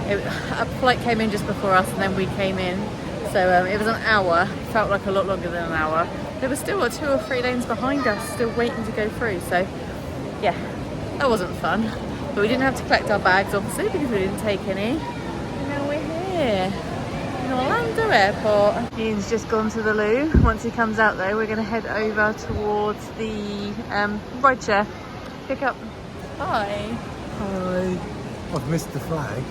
A flight came in just before us and then we came in. So it was an hour, felt like a lot longer than an hour. There were still 2 or 3 lanes behind us still waiting to go through. So yeah, that wasn't fun. But we didn't have to collect our bags, obviously, because we didn't take any. And now we're here in Orlando Airport. Ian's just gone to the loo. Once he comes out, though, we're going to head over towards the rideshare pickup. Hi. Hi. I've missed the flag.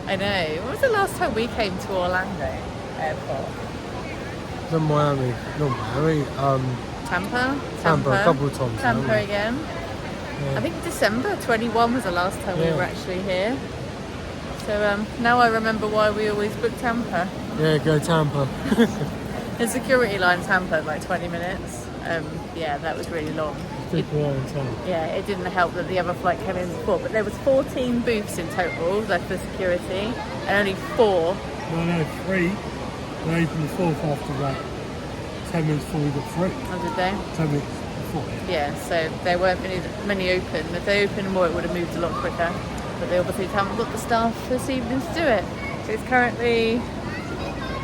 I know. When was the last time we came to Orlando Airport? It's in Miami. Not Miami. Tampa? Tampa, a couple of times. Tampa again. Yeah. I think December 21 was the last time we were actually here. So now I remember why we always book Tampa. Yeah, go Tampa. The security line Tampa, like 20 minutes. Yeah, that was really long. Yeah, it didn't help that the other flight came in before, but there was 14 booths in total left for security, and only 4. No, 3. They opened the 4th after that. 10 minutes before we got 3. Oh, did they? 10 minutes before. Yeah, so there weren't many open. If they opened more, it would have moved a lot quicker. But they obviously haven't got the staff this evening to do it. So it's currently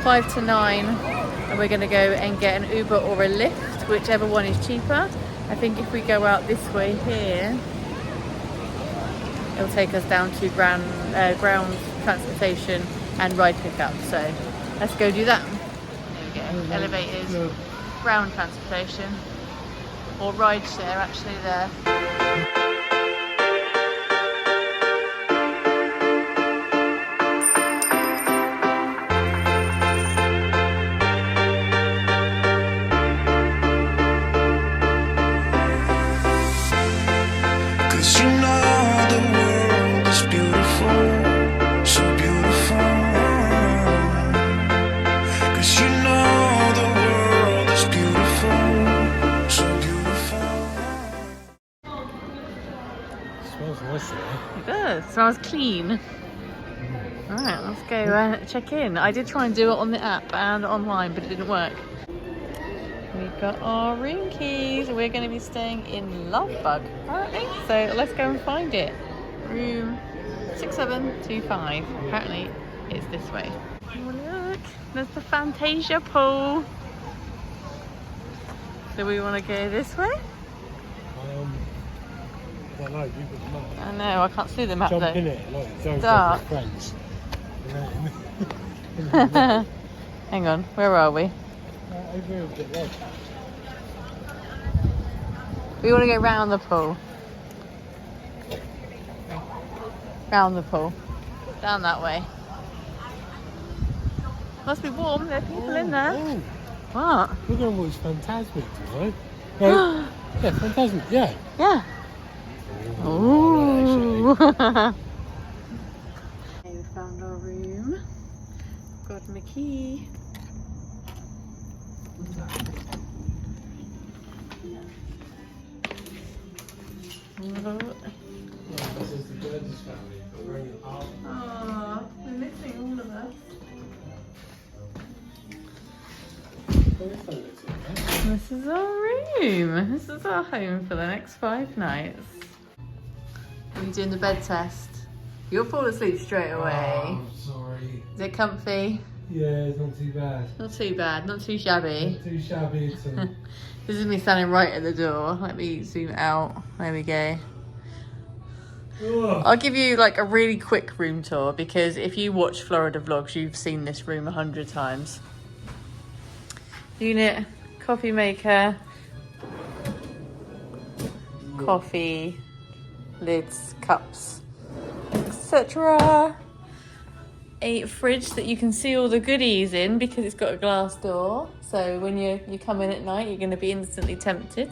5 to 9, and we're going to go and get an Uber or a Lyft, whichever one is cheaper. I think if we go out this way here, it'll take us down to ground transportation and ride pickup. So let's go do that. There we go. Elevators, ground transportation, or ride share actually there. It does. Smells clean. Alright, let's go check in. I did try and do it on the app and online, but it didn't work. We've got our room keys. We're going to be staying in Lovebug, apparently. So let's go and find it. Room 6725. Apparently it's this way. Oh, look, there's the Fantasia pool. Do we want to go this way? I don't know, you've got the map. I know, I can't see the map Jump though. in it, like going Dark. with friends. Hang on, where are we? Over here a bit late. We want to go round the pool. Round the pool. Down that way. Must be warm, there are people in there. Oh, What? we're going to watch Fantasmic tonight. Right? Yeah, Fantasmic, yeah. Yeah. Ooh. We found our room. Got my key. This is the Burgesses family, but we're only half. Oh, we're missing all of us. This is our room. This is our home for the next 5 nights. Are you doing the bed test? You'll fall asleep straight away. Oh, I'm sorry. Is it comfy? Yeah, it's not too bad. Not too bad, not too shabby. Not too shabby at all. This is me standing right at the door. Let me zoom out. There we go. Ugh. I'll give you like a really quick room tour because if you watch Florida vlogs, you've seen this room 100 times. Unit, coffee maker, coffee, lids, cups, etc. A fridge that you can see all the goodies in because it's got a glass door. So when you come in at night, you're going to be instantly tempted.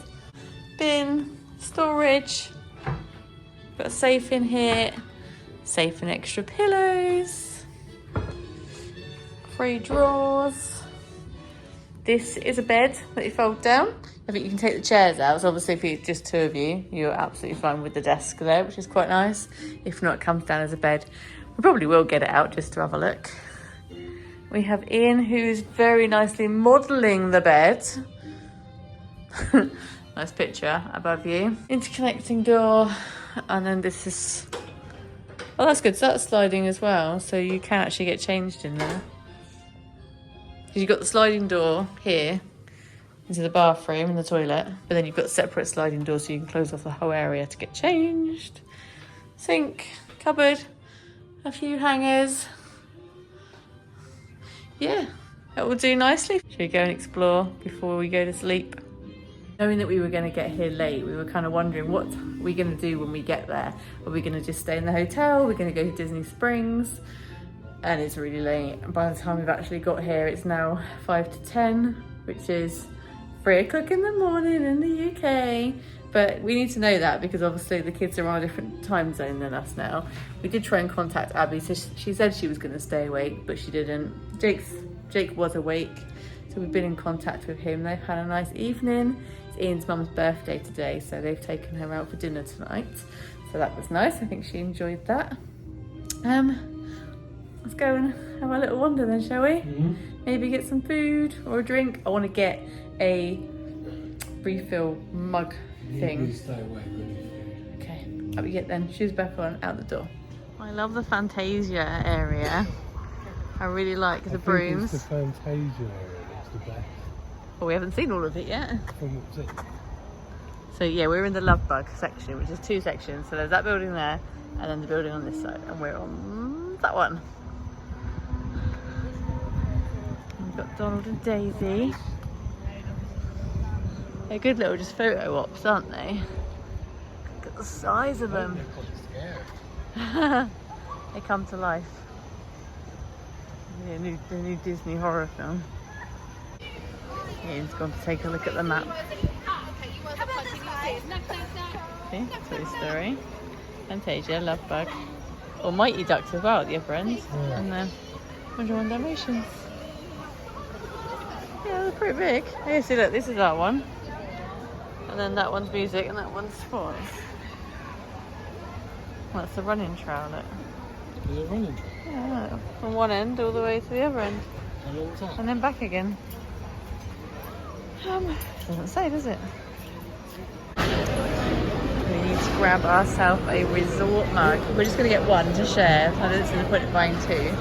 Bin, storage. Got a safe in here. Safe and extra pillows. 3 drawers. This is a bed that you fold down. I think you can take the chairs out. So obviously if it's just 2 of you, you're absolutely fine with the desk there, which is quite nice. If not, it comes down as a bed. We probably will get it out just to have a look. We have Ian, who's very nicely modelling the bed. Nice picture above you. Interconnecting door. And then this is... Oh, that's good. So that's sliding as well. So you can actually get changed in there. Because you've got the sliding door here into the bathroom and the toilet. But then you've got separate sliding doors so you can close off the whole area to get changed. Sink, cupboard, a few hangers. Yeah, that will do nicely. Should we go and explore before we go to sleep? Knowing that we were going to get here late, we were kind of wondering what are we going to do when we get there? Are we going to just stay in the hotel? Are we going to go to Disney Springs? And it's really late. And by the time we've actually got here, it's now 5 to 10, which is 3 o'clock in the morning in the UK. But we need to know that because obviously the kids are on a different time zone than us now. We did try and contact Abby, so she said she was going to stay awake, but she didn't. Jake was awake, so we've been in contact with him. They've had a nice evening. It's Ian's mum's birthday today, so they've taken her out for dinner tonight. So that was nice. I think she enjoyed that. Let's go and have a little wander then, shall we? Mm-hmm. Maybe get some food or a drink. I want to get a refill mug thing. Stay away from any food. Okay, up we get then. Shoes back on, out the door. I love the Fantasia area. I really like the brooms. It's the Fantasia area that's the best. Well, we haven't seen all of it yet. From what's it? So yeah, we're in the Love Bug section, which is 2 sections. So there's that building there, and then the building on this side, and we're on that one. We've got Donald and Daisy. They're good little just photo ops, aren't they? Look at the size of them. They come to life. Yeah, the new Disney horror film. Ian's gone to take a look at the map. See, Toy Story, Fantasia, Love Bug, or Mighty Ducks as well at the other end, yeah. And then 101 Dalmatians. Yeah, they're pretty big. Oh, see, look, this is our one, and then that one's music, and that one's sports. Well, that's the running trail, look. Is it running trail? Yeah, from one end all the way to the other end. How long is that? And then back again. Doesn't say, does it? We need to grab ourselves a resort mug. We're just going to get one to share. I don't see the point of buying 2.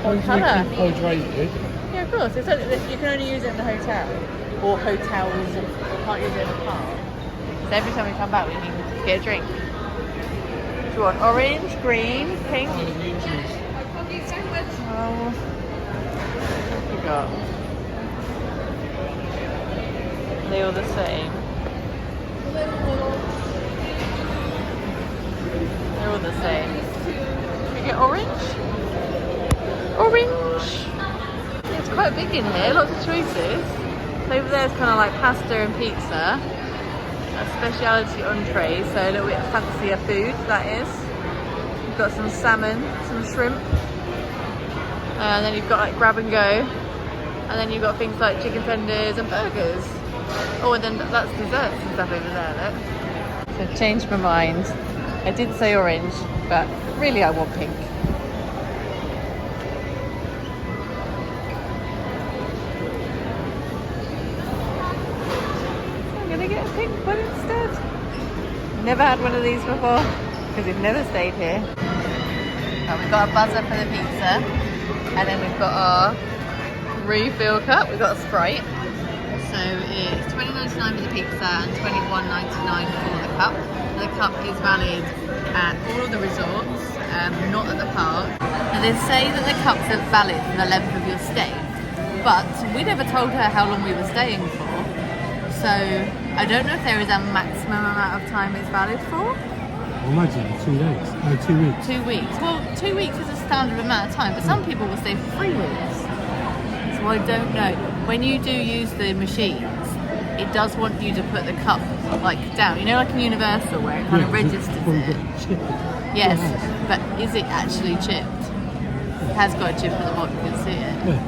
What colour? Hydrated. Yeah, of course. It's only, you can only use it in the hotel. Or hotels. You can't use it in the park. So every time we come back, we need to get a drink. Do you want orange, green, pink? Oh, what you got? They're all the same. They're all the same. We get orange. Orange. It's quite big in here, lots of choices. Over there is kind of like pasta and pizza. A speciality entree, so a little bit fancier food, that is. You've got some salmon, some shrimp. And then you've got like grab and go. And then you've got things like chicken tenders and burgers. Oh, and then that's desserts and stuff over there, look. So I've changed my mind. I did say orange, but really I want pink. I'm gonna get a pink one instead. Never had one of these before, because we've never stayed here. We've got a buzzer for the pizza, and then we've got our refill cup. We've got a Sprite. So it's $20.99 for the pizza and $21.99 for the cup. The cup is valid at all of the resorts, not at the park. Now they say that the cups are valid for the length of your stay, but we never told her how long we were staying for. So I don't know if there is a maximum amount of time it's valid for. I imagine 2 days. No, 2 weeks. 2 weeks. Well, 2 weeks is a standard amount of time, but some people will stay for 3 weeks. So I don't know. When you do use the machines, it does want you to put the cup like down. You know, like in Universal where it kind of registers it. Yes, but is it actually chipped? It has got a chip at the bottom, you can see it. Yeah.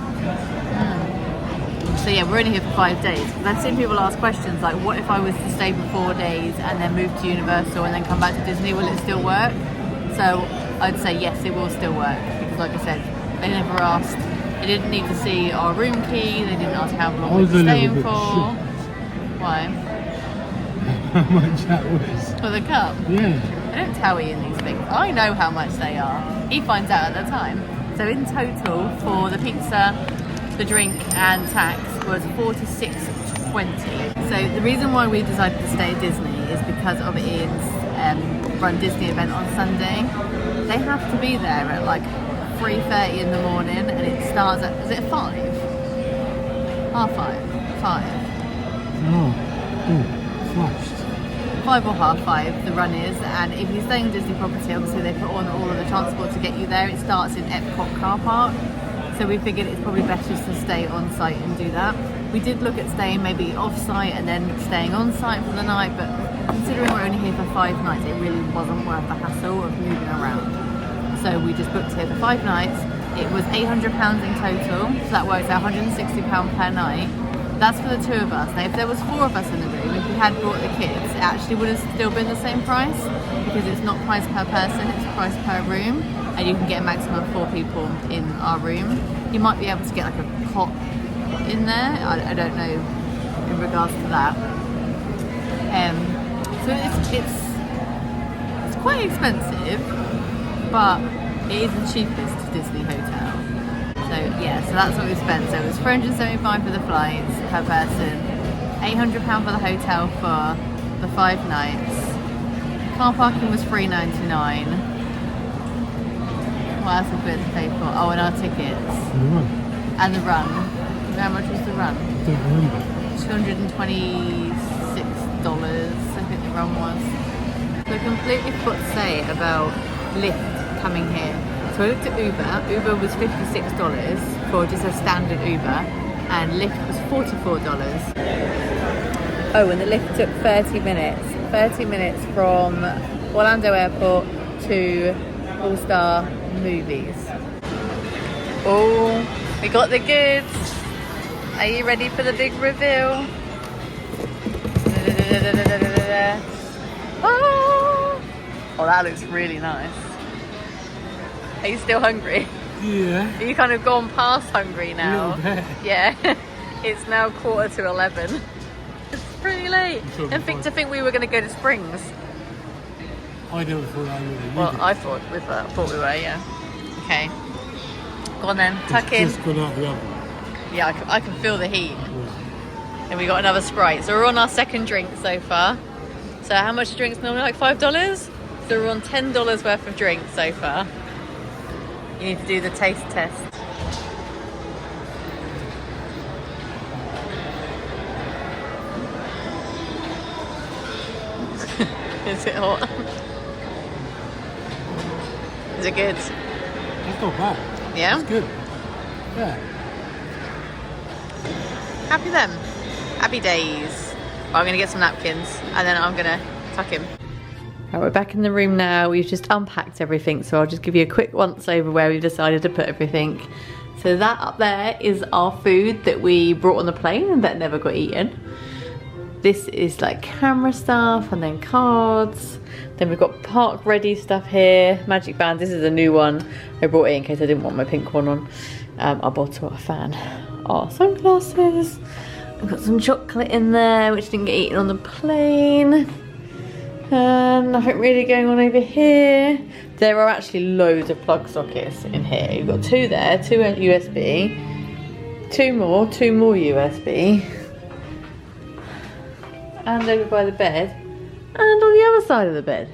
So yeah, we're only here for 5 days. I've seen people ask questions like, what if I was to stay for 4 days and then move to Universal and then come back to Disney, will it still work? So I'd say yes, it will still work, because like I said, they never asked. They didn't need to see our room key, they didn't ask how long we were staying for. Why? How much that was. For the cup? Yeah. I don't tell Ian these things. I know how much they are. He finds out at the time. So in total, for the pizza, the drink and tax was $46.20. So the reason why we decided to stay at Disney is because of Ian's Run Disney event on Sunday. They have to be there at like 3:30 in the morning, and it starts at, is it 5? 5:30. 5. Oh, flashed. 5 or 5:30 the run is, and if you're staying Disney property, obviously they put on all of the transport to get you there. It starts in Epcot car park, so we figured it's probably better just to stay on site and do that. We did look at staying maybe off site and then staying on site for the night, but considering we're only here for 5 nights, it really wasn't worth the hassle of moving around. So we just booked here for 5 nights. It was £800 in total, so that works out £160 per night. That's for the 2 of us. Now if there was 4 of us in the room, if we had brought the kids, it actually would have still been the same price, because it's not price per person, it's price per room, and you can get a maximum of 4 people in our room. You might be able to get like a cot in there, I don't know in regards to that. So it's quite expensive, but it is the cheapest Disney hotel. So yeah, so that's what we spent. So it was $475 for the flights per person, £800 for the hotel for the 5 nights. Car parking was $3.99. What else did we have to pay for? Oh, and our tickets. And the run. How much was the run? I don't remember. $226, I think the run was. So I completely forgot to say about Lyft coming here. So I looked at Uber. Uber was $56 for just a standard Uber, and Lyft was $44. Oh, and the Lyft took 30 minutes. 30 minutes from Orlando Airport to All Star Movies. Oh, we got the goods. Are you ready for the big reveal? Oh, that looks really nice. Are you still hungry? Yeah. Are you kind of gone past hungry now? A little bit. Yeah. It's now 11:15. It's pretty late. And to think we were going to go to Springs. I never thought I would. Well, I thought we were, yeah. Okay. Go on then, tuck in. Just gone out the oven. Yeah, I can feel the heat. And we got another Sprite. So we're on our second drink so far. So how much drinks normally? Like $5? So we're on $10 worth of drinks so far. You need to do the taste test. Is it hot? Is it good? It's not bad. Yeah? It's good. Yeah. Happy then. Happy days. Well, I'm going to get some napkins and then I'm going to tuck him. Right, we're back in the room now. We've just unpacked everything, so I'll just give you a quick once over where we've decided to put everything. So that up there is our food that we brought on the plane and that never got eaten. This is like camera stuff and then cards. Then we've got park ready stuff here. Magic bands, this is a new one. I brought it in case I didn't want my pink one on. Our bottle, our fan. Our sunglasses. We've got some chocolate in there which didn't get eaten on the plane. Nothing really going on over here. There are actually loads of plug sockets in here. You've got 2 there, 2 USB, 2 more USB, and over by the bed, and on the other side of the bed.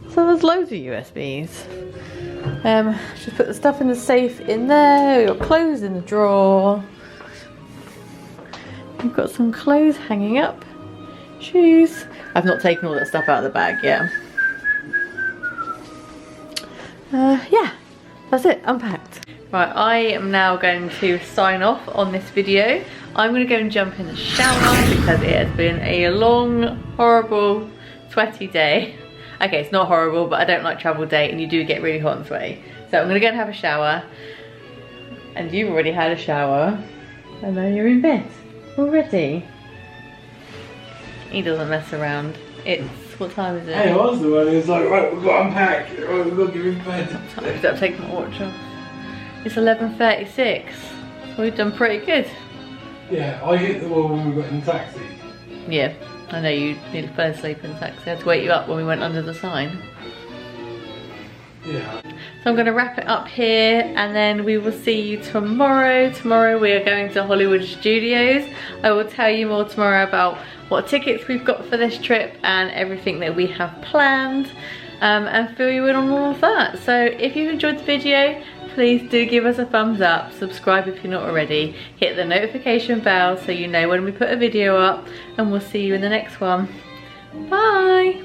So there's loads of USBs. Just put the stuff in the safe in there. We've got clothes in the drawer. We've got some clothes hanging up, shoes. I've not taken all that stuff out of the bag yet. Yeah, that's it, unpacked. Right, I am now going to sign off on this video. I'm going to go and jump in the shower because it has been a long, horrible, sweaty day. Okay, it's not horrible, but I don't like travel day and you do get really hot and sweaty. So I'm going to go and have a shower. And you've already had a shower. And now you're in bed already. He doesn't mess around. It's, what time is it? Hey, I was the one who's like, right, we've got to unpack. Right, we've got to get in bed. I've got to take my watch off. It's 11:36. So we've done pretty good. Yeah, I hit the wall when we got in the taxi. Yeah, I know you nearly fell asleep in the taxi. I had to wake you up when we went under the sign. Yeah. So I'm going to wrap it up here and then we will see you tomorrow. Tomorrow we are going to Hollywood Studios. I will tell you more tomorrow about what tickets we've got for this trip and everything that we have planned, and fill you in on all of that. So if you enjoyed the video, please do give us a thumbs up, subscribe if you're not already, hit the notification bell so you know when we put a video up, and we'll see you in the next one. Bye!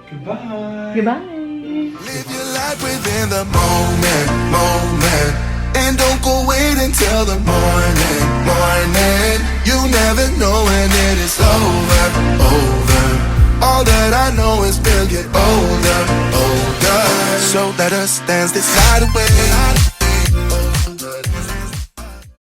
Goodbye! Goodbye! Live your life within the moment, and don't go wait until the morning. You never know when it is over. All that I know is we'll get older. So let us dance this night away.